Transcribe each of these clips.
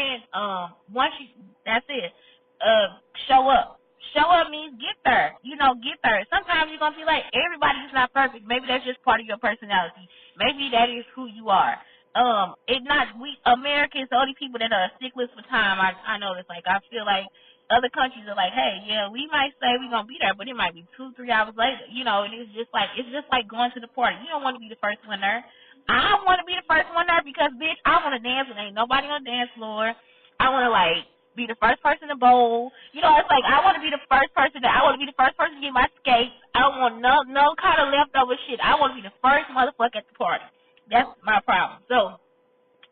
saying? That's it. Show up. Show up means get there. Get there. Sometimes you're gonna feel like everybody is not perfect. Maybe that's just part of your personality. Maybe that is who you are. We Americans, the only people that are sticklers for time. I know it's like I feel like other countries are like, hey, yeah, we might say we're gonna be there, but it might be 2-3 hours later. And it's just like going to the party. You don't want to be the first one there. I want to be the first one there because, bitch, I want to dance and ain't nobody on the dance floor. I want to be the first person to bowl. It's like I want to be the first person to get my skates. I don't want no kind of leftover shit. I want to be the first motherfucker at the party. That's my problem. So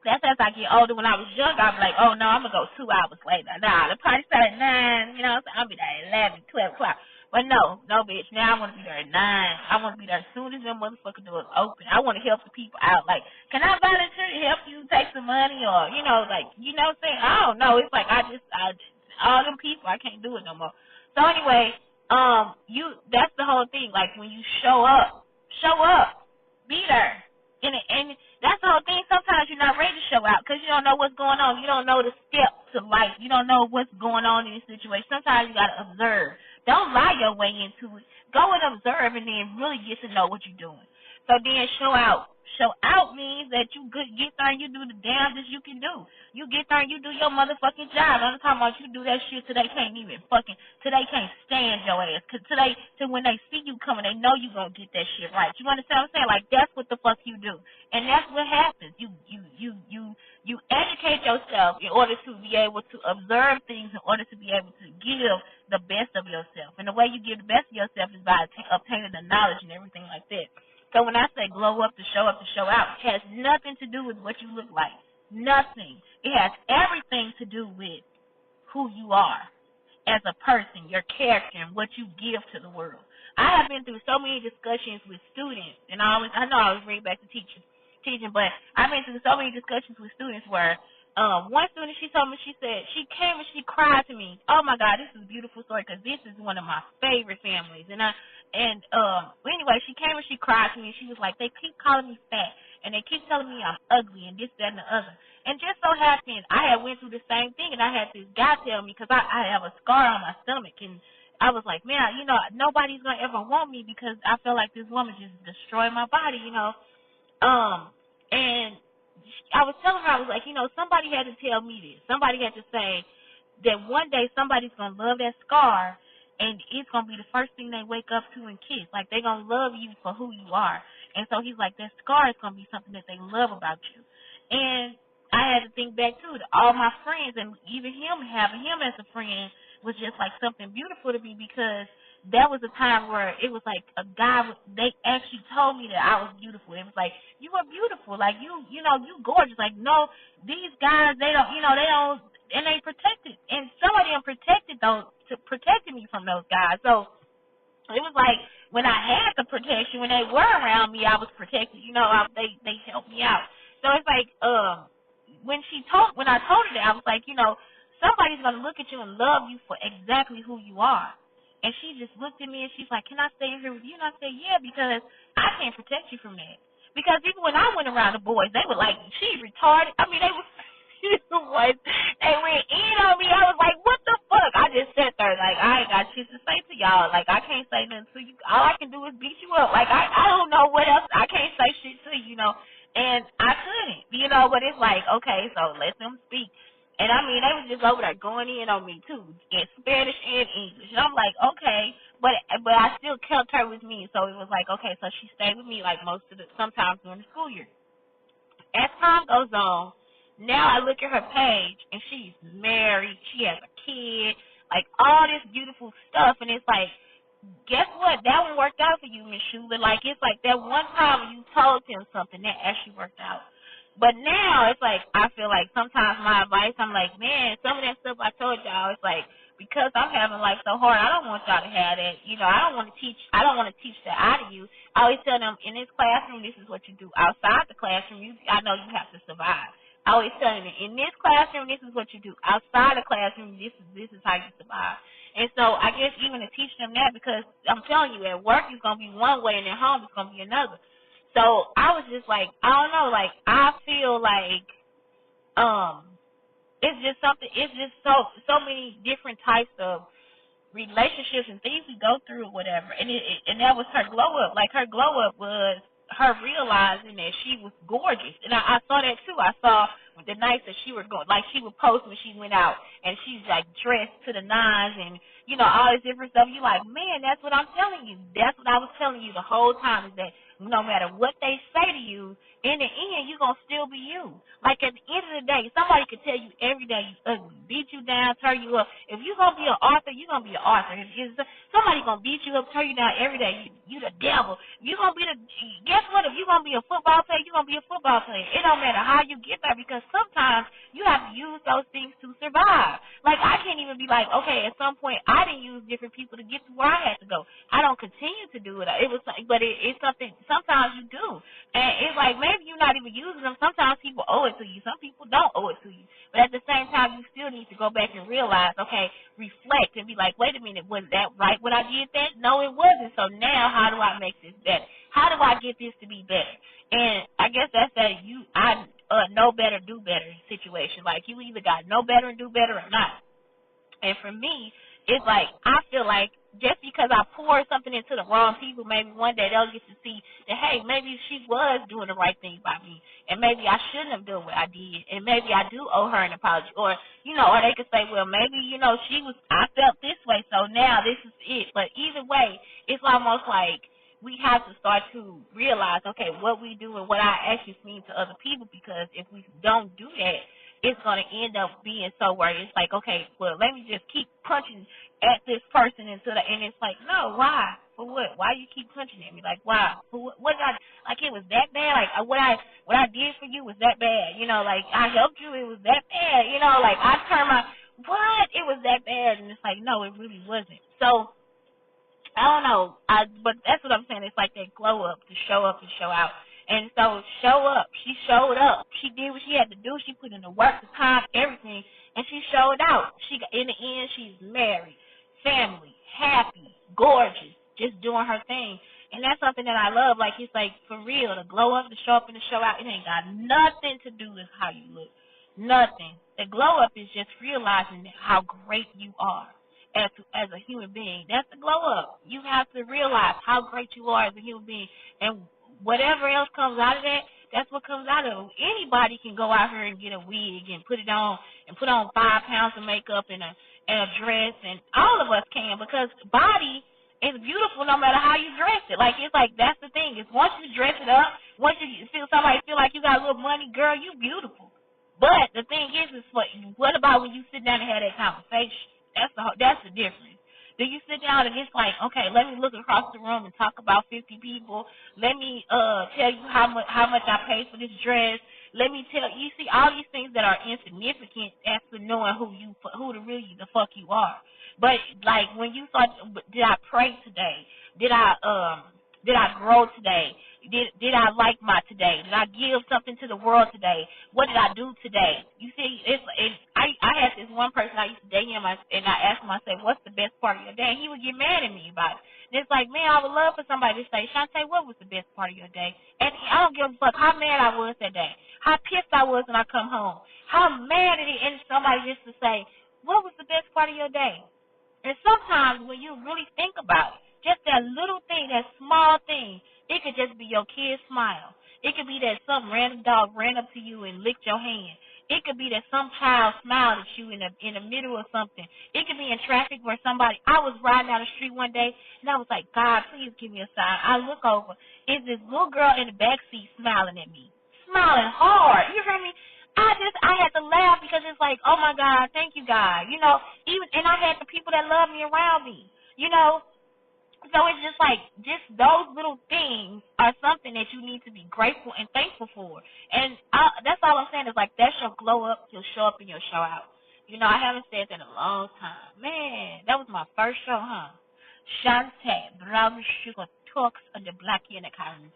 that's as I get older. When I was young, I was like, oh no, I'm gonna go 2 hours later. Nah, the party started at 9. I'll be there at 11, 12 o'clock. But no, bitch. Now I want to be there at 9. I want to be there as soon as them motherfucking doors open. I want to help the people out. Like, can I volunteer to help you take some money or what I'm saying? I don't know. It's like I all them people, I can't do it no more. So anyway, that's the whole thing. Like when you show up, be there. And that's the whole thing. Sometimes you're not ready to show out because you don't know what's going on. You don't know the steps to life. You don't know what's going on in this situation. Sometimes you got to observe. Don't lie your way into it. Go and observe and then really get to know what you're doing. So then show out. Show out means that you get there and you do the damnedest you can do. You get there and you do your motherfucking job. I'm talking about you do that shit till they can't stand your ass. Cause till when they see you coming, they know you gonna get that shit right. You understand what I'm saying? Like that's what the fuck you do, and that's what happens. You educate yourself in order to be able to observe things, in order to be able to give the best of yourself. And the way you give the best of yourself is by obtaining the knowledge and everything like that. So when I say glow up to show out, it has nothing to do with what you look like. Nothing. It has everything to do with who you are as a person, your character, and what you give to the world. I have been through so many discussions with students, and I know I always bring back to teaching, but I've been through so many discussions with students where one student, she told me, she said, she came and she cried to me. Oh my God, this is a beautiful story because this is one of my favorite families. Anyway, she came and she cried to me. She was like, they keep calling me fat and they keep telling me I'm ugly and this, that, and the other. And just so happened, I had went through the same thing, and I had this guy tell me because I have a scar on my stomach, and I was like, man, nobody's gonna ever want me because I feel like this woman just destroyed my body, And I was telling her, I was like, somebody had to tell me this. Somebody had to say that one day somebody's gonna love that scar, and it's gonna be the first thing they wake up to and kiss. Like they're gonna love you for who you are. And so he's like, that scar is gonna be something that they love about you. And I had to think back too, to all my friends, and even having him as a friend was just like something beautiful to me because that was a time where it was like a guy, they actually told me that I was beautiful. It was like, you are beautiful, like you gorgeous. Like, no, these guys, they don't, and they protected, and some of them protected me from those guys. So it was like when I had the protection, when they were around me, I was protected. They helped me out. So it's like, when I told her that, I was like, somebody's gonna look at you and love you for exactly who you are. And she just looked at me and she's like, can I stay here with you? And I said, yeah, because I can't protect you from that. Because even when I went around the boys, they were like, she's retarded. I mean, they went in on me. I was like, what the fuck? I just sat there like, I ain't got shit to say to y'all. Like, I can't say nothing to you. All I can do is beat you up. Like, I don't know what else. I can't say shit to you, And I couldn't, but it's like, okay, so let them speak. And I mean, they was just over there going in on me too, in Spanish and English. And I'm like, okay, but I still kept her with me. So it was like, okay, so she stayed with me like sometimes during the school year. As time goes on, now I look at her page and she's married, she has a kid, like all this beautiful stuff. And it's like, guess what? That one worked out for you, Miss Shula. Like, it's like that one time when you told him something, that actually worked out. But now it's like I feel like sometimes my advice, I'm like, man, some of that stuff I told y'all, it's like because I'm having life so hard, I don't want y'all to have that. I don't want to teach that out of you. I always tell them in this classroom, this is what you do. Outside the classroom, I know you have to survive. I always tell them in this classroom, this is what you do. Outside the classroom, this is how you survive. And so I guess even to teach them that, because I'm telling you, at work it's gonna be one way and at home it's gonna be another. So I was just like, I don't know, like I feel like It's just something. It's just so many different types of relationships and things we go through or whatever. And that was her glow up. Like her glow up was her realizing that she was gorgeous. And I saw that too. I saw the nights that she was going, like she would post when she went out and she's like dressed to the nines and all this different stuff. You like, man, that's what I'm telling you. That's what I was telling you the whole time is that no matter what they say to you, in the end, you're going to still be you. Like, at the end of the day, somebody could tell you every day you ugly, beat you down, turn you up. If you're going to be an author, you're going to be an author. If somebody going to beat you up, turn you down every day, you the devil. You're going to be guess what? If you're going to be a football player, you're going to be a football player. It don't matter how you get there because sometimes you have to use those things to survive. Like, I can't even be like, okay, at some point, I didn't use different people to get to where I had to go. I don't continue to do it. It's something, sometimes you do. And it's like, maybe you're not even using them. Sometimes people owe it to you. Some people don't owe it to you. But at the same time, you still need to go back and realize, okay, reflect and be like, wait a minute, was that right when I did that? No, it wasn't. So now how do I make this better? How do I get this to be better? And I guess that's that know better, do better situation. Like, you either got know better and do better or not. And for me, it's like, I feel like just because I pour something into the wrong people, maybe one day they'll get to see that, hey, maybe she was doing the right thing by me. And maybe I shouldn't have done what I did. And maybe I do owe her an apology. Or, or they could say, well, maybe, I felt this way, so now this is it. But either way, it's almost like we have to start to realize, okay, what we do and what our actions mean to other people, because if we don't do that, it's going to end up being so where it's like, okay, well, let me just keep punching at this person and it's like, no, why? For what? Why you keep punching at me? Like, why? For what did like, it was that bad? Like, what I did for you was that bad? Like, I helped you, it was that bad? Like, I turned what? It was that bad? And it's like, no, it really wasn't. So, I don't know. But that's what I'm saying. It's like that glow up to show up and show out. And so show up. She showed up. She did what she had to do. She put in the work, the time, everything, and she showed out. In the end, she's married, family, happy, gorgeous, just doing her thing. And that's something that I love. Like, it's like, for real, to glow up, to show up, and to show out, it ain't got nothing to do with how you look. Nothing. The glow up is just realizing how great you are as a human being. That's the glow up. You have to realize how great you are as a human being. And whatever else comes out of that, that's what comes out of it. Anybody can go out here and get a wig and put it on and put on 5 pounds of makeup and a dress, and all of us can, because body is beautiful no matter how you dress it. Like, it's like, that's the thing. Is once you dress it up, once you somebody feel like you got a little money, girl, you beautiful. But the thing is what about when you sit down and have that conversation? That's the difference. Do you sit down and it's like, okay, let me look across the room and talk about 50 people. Let me tell you how much I paid for this dress. Let me tell you, see all these things that are insignificant as to knowing who the fuck you are. But like, when you start, did I pray today? Did I grow today? Did I like my today? Did I give something to the world today? What did I do today? You see, I had this one person I used to date him, and I asked him, I said, what's the best part of your day? And he would get mad at me about it. And it's like, man, I would love for somebody to say, Shantae, what was the best part of your day? And I don't give a fuck how mad I was that day, how pissed I was when I come home, how mad it is, and somebody just to say, what was the best part of your day? And sometimes when you really think about it, just that little thing, that small thing, it could just be your kid's smile. It could be that some random dog ran up to you and licked your hand. It could be that some child smiled at you in the middle of something. It could be in traffic where I was riding down the street one day, and I was like, God, please give me a sign. I look over. Is this little girl in the back seat smiling at me? Smiling hard. You hear me? I had to laugh because it's like, oh my God, thank you, God. And I had the people that love me around me. So it's just like, just those little things are something that you need to be grateful and thankful for. And that's all I'm saying is like, that's your glow up, you'll show up and you'll show out. I haven't said that in a long time. Man, that was my first show, huh? Shantae, Brown Sugar Talks on the Black Unicorns.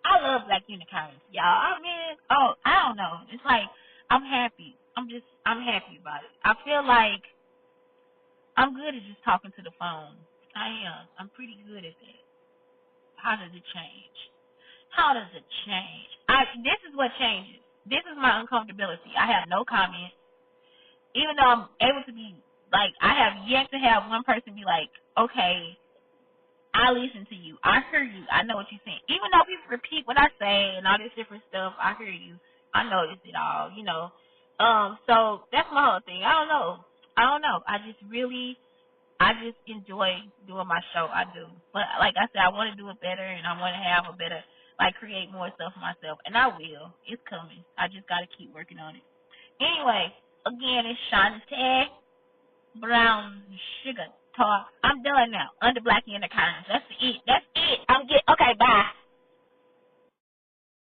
I love Black Unicorns, y'all. I don't know. It's like, I'm happy. I'm happy about it. I feel like I'm good at just talking to the phone. I am. I'm pretty good at that. How does it change? How does it change? This is what changes. This is my uncomfortability. I have no comments. Even though I'm able to be like, I have yet to have one person be like, okay, I listen to you. I hear you. I know what you're saying. Even though people repeat what I say and all this different stuff, I hear you. I notice it all, you know. So that's my whole thing. I don't know. I just enjoy doing my show. I do. But like I said, I want to do it better, and I want to have a better, like, create more stuff for myself. And I will. It's coming. I just got to keep working on it. Anyway, again, it's Shantae Brown Sugar Talk. I'm done now. Under Blackie in the Curtains. That's it. Okay, bye.